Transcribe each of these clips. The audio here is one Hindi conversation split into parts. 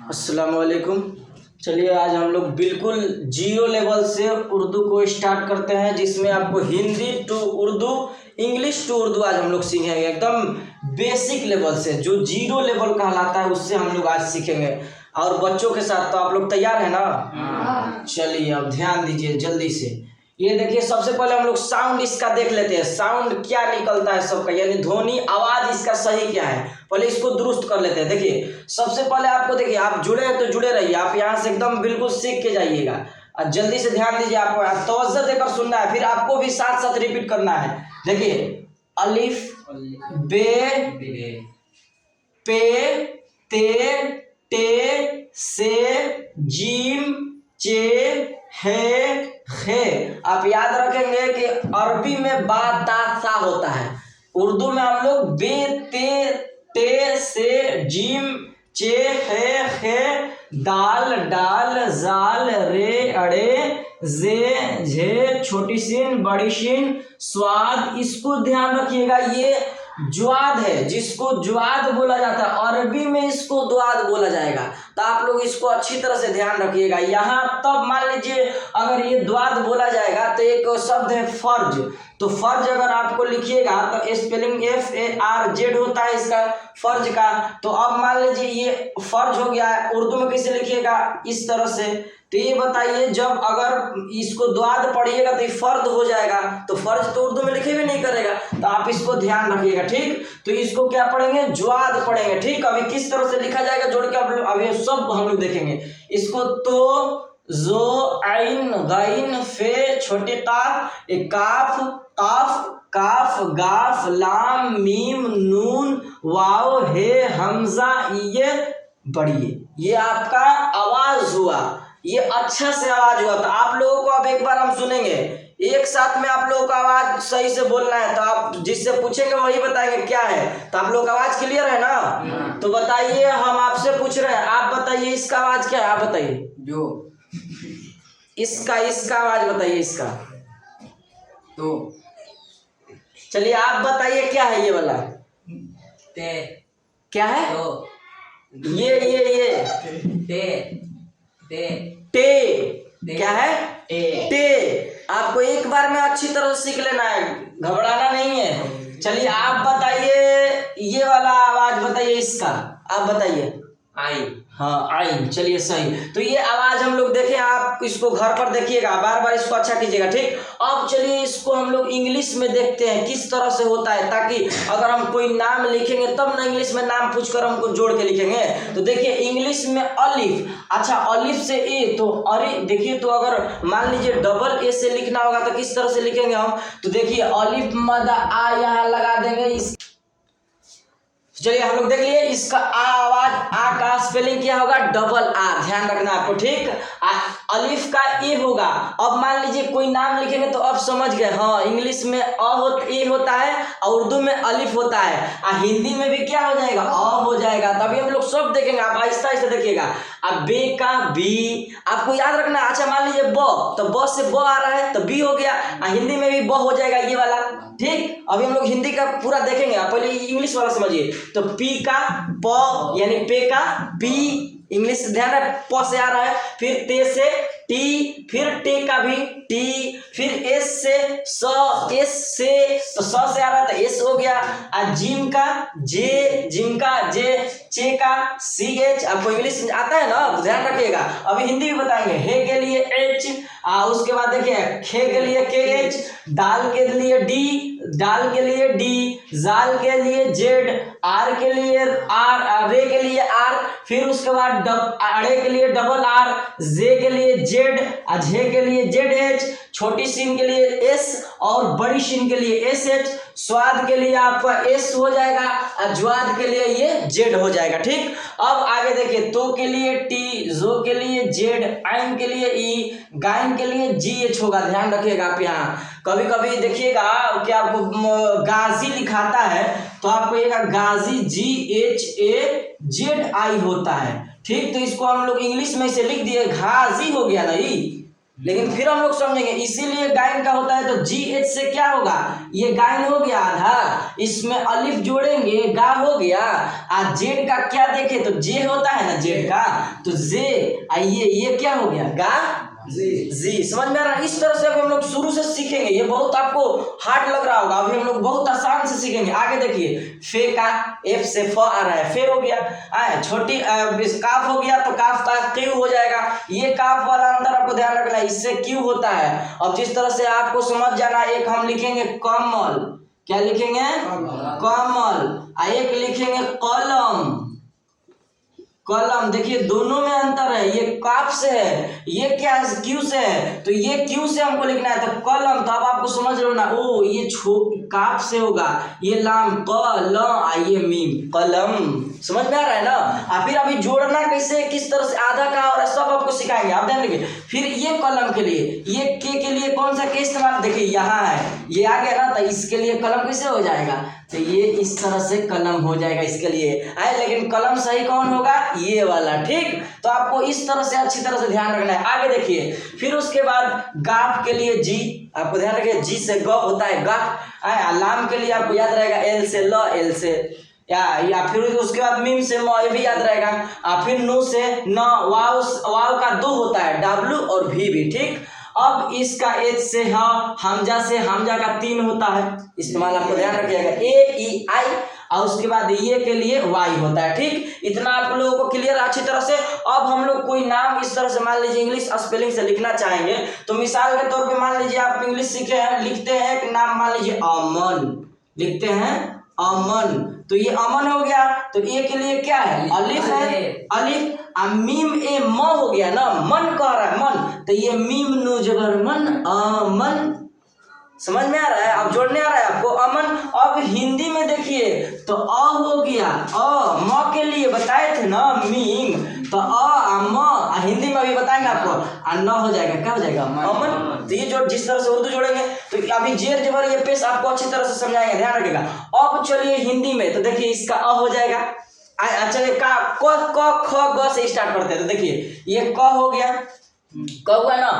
अस्सलाम वालेकुम। चलिए आज हम लोग बिल्कुल जीरो लेवल से उर्दू को स्टार्ट करते हैं, जिसमें आपको Hindi to Urdu, English to Urdu आज हम लोग सीखेंगे एकदम बेसिक लेवल से, जो जीरो लेवल कहलाता है उससे हम लोग आज सीखेंगे और बच्चों के साथ। तो आप लोग तैयार हैं ना? चलिए अब ध्यान दीजिए जल्दी से। ये देखिए, सबसे पहले हम लोग साउंड इसका देख लेते हैं, साउंड क्या निकलता है सबका, यानी ध्वनि आवाज इसका सही क्या है, पहले इसको दुरुस्त कर लेते हैं। देखिए सबसे पहले आपको, देखिए आप जुड़े हैं तो जुड़े रहिए, आप यहाँ से एकदम बिल्कुल सीख के जाइएगा और जल्दी से ध्यान दीजिए, आपको तवज्जो देकर सुनना है, फिर आपको भी साथ साथ रिपीट करना है। देखिए अलिफ, बे, पे, ते, टे, से, जीम, चे, है, खे। आप याद रखेंगे कि अरबी में बा ता सा होता है, उर्दू में हम लोग बे, ते, टे, से, जीम, चे, है, खे, दाल, डाल, जाल, रे, अड़े, जे, झे, छोटी सीन, बड़ी सीन, स्वाद। इसको ध्यान रखिएगा, ये ज्वाद है, जिसको ज्वाद बोला जाता है, अरबी में इसको द्वाद बोला जाएगा। तो आप लोग इसको अच्छी तरह से ध्यान रखिएगा। यहाँ तब मान लीजिए अगर ये द्वाद बोला जाएगा तो एक शब्द है फर्ज, तो फर्ज अगर आपको लिखिएगा तो स्पेलिंग FARZ होता है इसका, फर्ज का। तो अब मान लीजिए ये फर्ज हो गया है, उर्दू में कैसे लिखिएगा, इस तरह से। तो ये बताइए, जब अगर इसको द्वाद पढ़िएगा तो ये फर्द हो जाएगा, तो फर्ज तो उर्दू में लिखे भी नहीं करेगा, तो आप इसको ध्यान रखिएगा, ठीक। तो इसको क्या पढ़ेंगे, ज्वाद पढ़ेंगे, ठीक। अभी किस तरह से लिखा जाएगा जोड़ के आप लोग अभी सब हम लोग देखेंगे इसको। तो जो, आइन, गाइन, फे, छोटे ता, काफ, काफ, काफ, गाफ, लाम, मीम, नून, वाव, हे, हमजा, ये, बढ़िए। ये आपका आवाज हुआ, ये अच्छा से आवाज हुआ। तो आप लोगों को अब एक बार हम सुनेंगे, एक साथ में आप लोगों को आवाज सही से बोलना है। तो आप जिससे पूछेंगे वही बताएंगे क्या है। तो आप लोग का आवाज क्लियर है ना? तो बताइए, हम आपसे पूछ रहे हैं, आप बताइए इसका आवाज क्या है, आप बताइए। जो इसका आवाज बताइए इसका। तो चलिए आप बताइए क्या है ये वाला, ते, क्या है? तो ये टे, क्या है? टे। आपको एक बार में अच्छी तरह से सीख लेना है, घबराना नहीं है। चलिए आप बताइए ये वाला आवाज बताइए इसका, आप बताइए। आइन, हाँ आइन, चलिए सही। तो ये आवाज हम लोग देखें, आप इसको घर पर देखिएगा, बार बार इसको अच्छा कीजिएगा, ठीक। अब चलिए इसको हम लोग इंग्लिश में देखते हैं किस तरह से होता है, ताकि अगर हम कोई नाम लिखेंगे तब ना इंग्लिश में नाम पूछकर हमको जोड़ के लिखेंगे। तो देखिए इंग्लिश में अलिफ, अच्छा अलिफ से ए, तो अरे देखिए, तो अगर मान लीजिए डबल ए से लिखना होगा तो किस तरह से लिखेंगे हम। तो देखिए अलिफ मदा आ यहाँ लगा देंगे इस। चलिए हम लोग देख लिए, इसका आवाज, आ का स्पेलिंग क्या होगा, डबल आ, ध्यान रखना आपको, ठीक। अलिफ का ए होगा। अब मान लीजिए कोई नाम लिखेंगे तो अब समझ गए, हाँ इंग्लिश में ए होता है और उर्दू में अलिफ होता है, हिंदी में भी क्या हो जाएगा, अ हो जाएगा। तभी हम लोग सब देखेंगे, आप आहिस्ता आहिस्ता देखिएगा। अब बे का बी, आपको याद रखना। अच्छा मान लीजिए ब, तो ब से ब आ रहा है तो बी हो गया, हिंदी में भी ब हो जाएगा ये वाला, ठीक। अभी हम लोग हिंदी का पूरा देखेंगे, आप पहले इंग्लिश वाला समझिए। तो पी का प, यानी पे का पी, इंग्लिश ध्यान रहे, प से आ रहा है, फिर ते से टी, फिर टे का भी टी, फिर एस से स, एस से, तो स से आ रहा है तो एस हो गया। जिम का जे, जिम का जे, चे का CH। आपको इंग्लिश आता है ना, तो ध्यान रखिएगा। अभी हिंदी भी बताएंगे, हे के लिए H, उसके बाद देखिए खे के लिए KH, दाल के लिए D, डाल के लिए D, जाल के लिए Z, आर के लिए R, रे के लिए R, फिर उसके बाद अड़े के लिए डबल R, जे के लिए Z, झे के लिए ZH, छोटी सीन के लिए S और बड़ी सीन के लिए SH, स्वाद के लिए आपका S हो जाएगा और ज्वाद के लिए ये Z हो जाएगा, ठीक। अब आगे देखिए, तो के लिए T, जो के लिए Z, आइन के लिए E, गाइन के लिए GH होगा, ध्यान रखिएगा आप। यहाँ कभी कभी देखिएगा कि आपको गाजी लिखाता है तो आपको ये गाजी GHAZI होता है, ठीक। तो इसको हम लोग इंग्लिश में से लिख दिए, गाजी हो गया ना, लेकिन फिर हम लोग समझेंगे, इसीलिए गायन का होता है तो जी एच से क्या होगा, ये गायन हो गया आधा, इसमें अलिफ जोड़ेंगे गा हो गया। आज जेड का क्या देखे तो जे होता है ना जेड का, तो जे आइए ये क्या हो गया गा जी। समझ में आ रहा है? इस तरह से हम लोग शुरू से सीखेंगे। ये बहुत आपको हार्ड लग रहा होगा, अभी हम लोग बहुत आसान से सीखेंगे। आगे देखिए, फे का एफ से फ आ रहा है, फे हो गया, छोटी काफ हो गया तो काफ का क्यू हो जाएगा। ये काफ वाला अंदर आपको ध्यान रखना है, इससे क्यू होता है। अब जिस तरह से आपको समझ जाना, एक हम लिखेंगे कमल, क्या लिखेंगे कमल, एक लिखेंगे कलम, कलम। देखिए दोनों में अंतर है, ये काफ से है, ये क्या है क्यू से है, तो ये क्यू से हमको लिखना है तो कलम। तो अब आपको समझ लो ना, ओ ये काफ से होगा, ये लाम कलम, ये मीम कलम। समझ में आ रहा है ना? फिर अभी जोड़ना कैसे, किस तरह से आधा का और सब आपको सिखाएंगे, आप ध्यान रखिए। फिर ये कलम के लिए, ये के लिए कौन सा के इस्तेमाल, देखिए यहाँ है, ये आ गया ना, तो इसके लिए कलम कैसे हो जाएगा, तो ये इस तरह से कलम हो जाएगा इसके लिए। लेकिन कलम सही कौन होगा, ये वाला, ठीक। तो आपको इस तरह से अच्छी तरह से ध्यान रखना है। आगे देखिए, फिर उसके बाद गाफ के लिए जी, आपको ध्यान रखिए, जी से ग होता है गाफ। लाम के लिए आपको याद रहेगा एल से ल, एल से या फिर उसके बाद मीम से म, ये भी याद रहेगा। फिर नो से न, वाव का दो होता है, डब्लू और भी, ठीक। अब इसका एच से हमजा से, हमजा का 3 होता है इस्तेमाल, आपको ध्यान रखिएगा, ए ई आई, और उसके बाद ये के लिए वाई होता है, ठीक। इतना आप लोगों को क्लियर अच्छी तरह से। अब हम लोग कोई नाम इस तरह से मान लीजिए इंग्लिश स्पेलिंग से लिखना चाहेंगे, तो मिसाल के तौर पे मान लीजिए आप इंग्लिश सीखे हैं, लिखते हैं एक नाम, मान लीजिए अमन, लिखते हैं अमन, तो ये अमन हो गया। तो ए के लिए क्या है, अलिफ है, अलिफ, मीम ए म हो गया ना, मन कह रहा है मन, तो ये मीम नु जबर मन, अमन। समझ में आ रहा है? अब जोड़ने आ रहा है आपको, अमन। अब हिंदी में देखिए तो अ हो गया, म के लिए बताए थे ना मीम, तो म, हिंदी में अभी बताएंगे आपको, न हो जाएगा, क्या हो जाएगा अमन। तो ये जो जिस तरह से उर्दू जोड़ेंगे, तो अभी जेर जबर ये पेश आपको अच्छी तरह से समझाएंगे, ध्यान रखिएगा। अब चलिए हिंदी में, तो देखिए इसका अ हो जाएगा। चलिए का क ख ग से स्टार्ट करते हैं, तो देखिए ये क हो गया, क हुआ ना,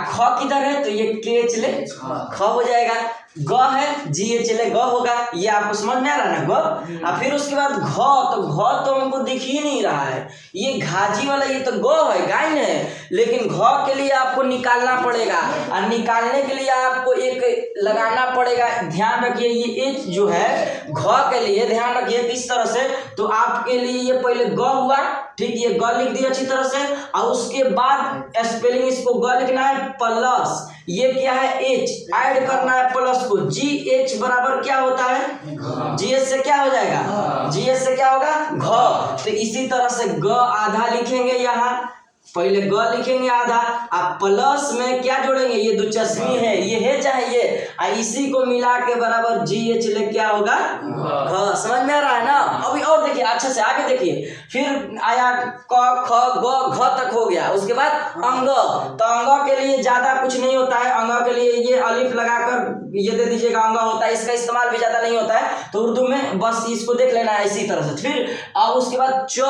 ख किधर है, तो ये के चले ख हो जाएगा, ग है जी ए चले ग होगा, ये आपको समझ में आ रहा है ना ग। फिर उसके बाद घ, तो घ तो हमको दिख ही नहीं रहा है, ये घाजी वाला, ये तो ग है, गायन है, लेकिन घ के लिए आपको निकालना पड़ेगा, और निकालने के लिए आपको एक लगाना पड़ेगा। ध्यान रखिए, ये एच जो है घ के लिए, ध्यान रखिए किस तरह से, तो आपके लिए ये पहले ग हुआ, ठीक, ये ग लिख दिया अच्छी तरह से, और उसके बाद स्पेलिंग इसको ग लिखना है प्लस, ये क्या है एच, ऐड करना है प्लस को, जी एच बराबर क्या होता है, जी एच से क्या हो जाएगा, जी एच से क्या होगा घ। तो इसी तरह से ग आधा लिखेंगे, यहाँ पहले ग लिखेंगे आधा, आप प्लस में क्या जोड़ेंगे, ये दो चश्मी है, ये है चाहे ये, इसी को मिला के बराबर जी एच ले क्या होगा घ। समझ में आ रहा है ना? अभी और देखिए अच्छे से, आगे देखिए, फिर आया क ख ग घ तक हो गया, उसके बाद अंग, तो अंग के लिए ज्यादा कुछ नहीं होता है, अंग के लिए ये अलिफ लगाकर ये दे दीजिएगा, अंग होता है, इसका इस्तेमाल भी ज्यादा नहीं होता है, तो उर्दू में बस इसको देख लेना है इसी तरह से। फिर उसके बाद च,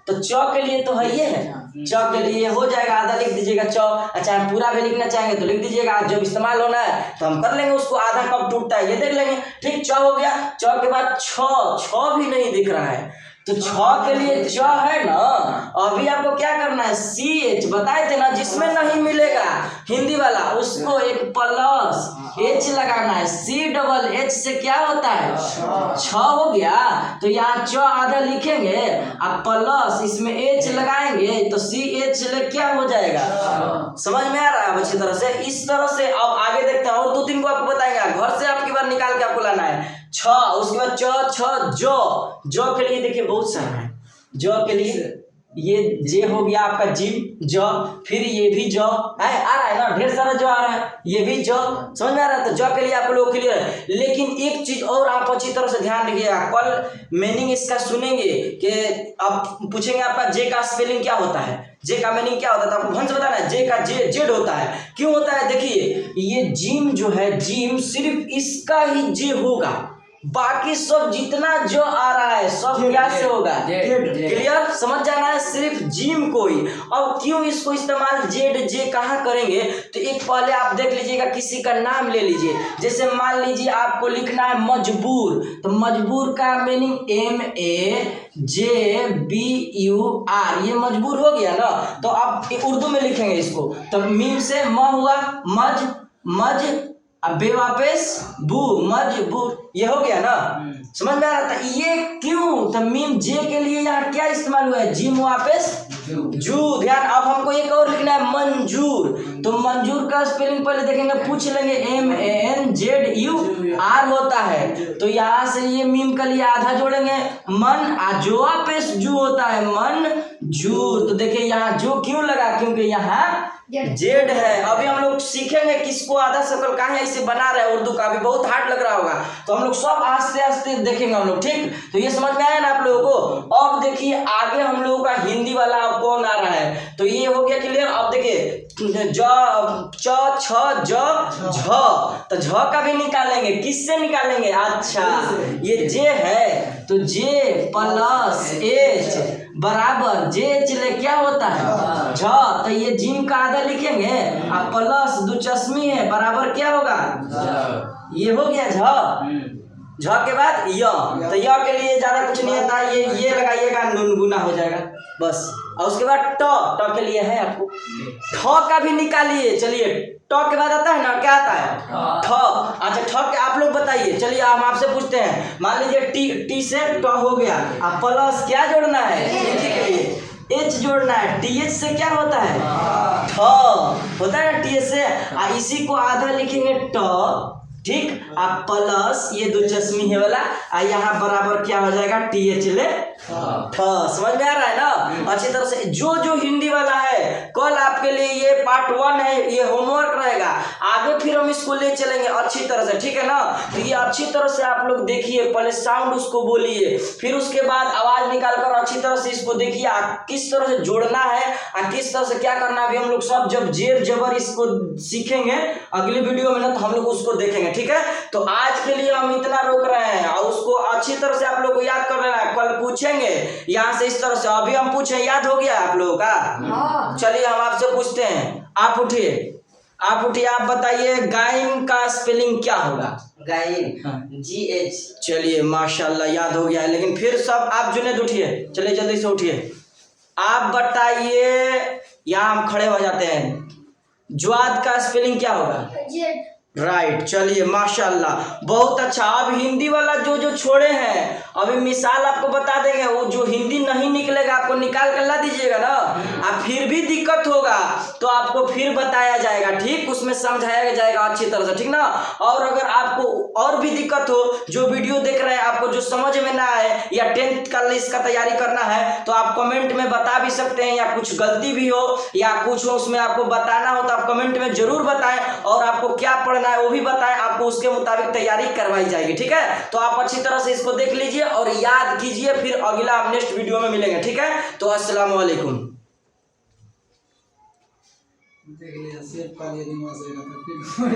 तो च के लिए तो है, ये है च के लिए हो जाएगा, आधा लिख दीजिएगा च। अच्छा हम पूरा भी लिखना चाहेंगे तो लिख दीजिएगा, जब इस्तेमाल होना है तो हम कर लेंगे उसको, आधा कब टूटता है ये देख लेंगे, ठीक। च हो गया, च के बाद छ भी नहीं दिख रहा है, तो छ के लिए च है ना, अभी आपको क्या करना है, सी एच बताए थे ना, जिसमें नहीं मिलेगा हिंदी वाला उसको एक प्लस एच लगाना है, सी डबल एच से क्या होता है छ हो गया, तो यहाँ च आधा लिखेंगे, आप प्लस इसमें एच लगाएंगे, तो सी एच ले क्या हो जाएगा। समझ में आ रहा है अच्छी तरह से? इस तरह से अब आगे देखते हैं, और 2-3 को आपको बताएंगे, घर से आपकी बार निकाल के आपको लाना है। छ, उसके बाद च छ जो के लिए देखिए बहुत सारा है, जो के लिए ये जे हो गया आपका जिम जो, फिर ये भी जो है, आ रहा है ना, ढेर सारा जो आ रहा है, ये भी जो, समझ में आ रहा है? तो जो के लिए आप लोग क्लियर है। लेकिन एक चीज और आप अच्छी तरह से ध्यान रखिएगा, कल मीनिंग इसका सुनेंगे कि अब पूछेंगे आपका जे का स्पेलिंग क्या होता है, जे का मीनिंग क्या होता है, तो आपको ढंग से बताना है। जे का जे जेड होता है, क्यों होता है? देखिए ये जिम जो है, जिम सिर्फ इसका ही जे होगा, बाकी सब जितना जो आ रहा है सब क्या से होगा, क्लियर, समझ जाना है सिर्फ जिम को ही। अब क्यों इसको इस्तेमाल जेड जे कहाँ करेंगे, तो एक पहले आप देख लीजिएगा, किसी का नाम ले लीजिए, जैसे मान लीजिए आपको लिखना है मजबूर, तो मजबूर का मीनिंग MAJBUR, ये मजबूर हो गया ना। तो आप उर्दू में लिखेंगे इसको, तो मीम से म हुआ मज अब बे वापस बू, मजबूर, ये हो गया ना, समझ में आ रहा था। ये क्यों, तो मीम जे के लिए यहाँ क्या इस्तेमाल हुआ है, जिम वापस जू, ध्यान। अब हमको एक और लिखना है मंजूर, तो मंजूर का स्पेलिंग पहले देखेंगे, पूछ लेंगे, MANZUR होता है, तो यहाँ से ये मीम के लिए आधा जोड़ेंगे, मन जो वापस जू होता है, मन जूर। तो देखिए यहाँ जो क्यों लगा, क्योंकि यहाँ जेड है। अभी हम लोग सीखेंगे किसको आधा सर्कल कहाँ है इसे बना रहे हैं, उर्दू का भी बहुत हार्ड लग रहा होगा, तो हम लोग सब आस्ते आस्ते देखेंगे हम लोग, ठीक। तो ये समझ में आया ना आप लोगों को। अब देखिए आगे हम लोगों का हिंदी वाला अब कौन आ रहा है, तो ये हो गया क्लियर। अब देखिए ज च छ ज झ, तो झ का भी निकालेंगे, किससे निकालेंगे, अच्छा ये जे है, तो जे प्लस एच बराबर जे एच ले क्या होता है झ, तो ये जिम का आधा लिखेंगे, अब प्लस दो चश्मी है बराबर क्या होगा, ये हो गया झ के बाद य, तो य के लिए ज्यादा कुछ नहीं आता, ये लगाइएगा, नुनगुना हो जाएगा बस। और उसके बाद ट के लिए है आपको, ठ का भी निकालिए, चलिए ट के बाद आता है ना, क्या आता है ठ, अच्छा ठ के आप लोग बताइए, चलिए हम आपसे पूछते हैं, मान लीजिए टी से ट हो गया, अब प्लस क्या जोड़ना है, हिंदी के लिए एच जोड़ना है, TH से क्या होता है ठ होता है ना, TH से, इसी को आधा लिखेंगे ट, ठीक, आप प्लस ये दो चश्मी है वाला, यहाँ बराबर क्या हो जाएगा, TH ले ठ, समझ में आ रहा है ना अच्छी तरह से। जो जो हिंदी वाला है कल आपके लिए ये पार्ट 1 है, ये होमवर्क रहेगा, आगे फिर हम इसको ले चलेंगे अच्छी तरह से, ठीक है ना। तो ये अच्छी तरह से आप लोग देखिए, पहले साउंड उसको बोलिए, फिर उसके बाद आवाज निकालकर अच्छी तरह से इसको देखिए, किस तरह से जोड़ना है और किस तरह से क्या करना है, अभी हम लोग सब जब जेर जबर इसको सीखेंगे अगली वीडियो में ना, तो हम लोग उसको देखेंगे, ठीक है। तो आज के लिए हम इतना रोक रहे हैं, और उसको अच्छी तरह से आप लोग को याद कर लेना है, कल पूछेंगे यहाँ से इस तरह से। अभी हम पूछे, याद हो गया आप लोगों का, चलिए हम आपसे पूछते हैं, आप उठिए, आप बताइए गायन का स्पेलिंग क्या होगा, गायन GH, चलिए माशाल्लाह याद हो गया है। लेकिन फिर सब आप जुनेद उठिए, चलिए जल्दी से उठिए, आप बताइए, यहाँ हम खड़े हो जाते हैं, ज्वाद का स्पेलिंग क्या होगा, राइट, चलिए माशाल्लाह बहुत अच्छा। अब हिंदी वाला जो जो छोड़े हैं, अभी मिसाल आपको बता देंगे, वो जो हिंदी नहीं निकलेगा आपको निकाल कर ला दीजिएगा ना, अब फिर भी दिक्कत होगा तो आपको फिर बताया जाएगा, ठीक, उसमें समझाया जाएगा अच्छी तरह से, ठीक ना। और अगर आपको और भी दिक्कत हो, जो वीडियो देख रहे हैं आपको जो समझ में ना आए, या 10th का लिस्ट का तैयारी करना है, तो आप कमेंट में बता भी सकते हैं, या कुछ गलती भी हो या कुछ हो उसमें आपको बताना हो, तो आप कमेंट में जरूर बताएं, और आपको क्या पढ़ना है वो भी बताएं, आपको उसके मुताबिक तैयारी करवाई जाएगी, ठीक है। तो आप अच्छी तरह से इसको देख लीजिए और याद कीजिए, फिर अगला आप नेक्स्ट वीडियो में मिलेंगे, ठीक है। तो अस्सलाम वालेकुम।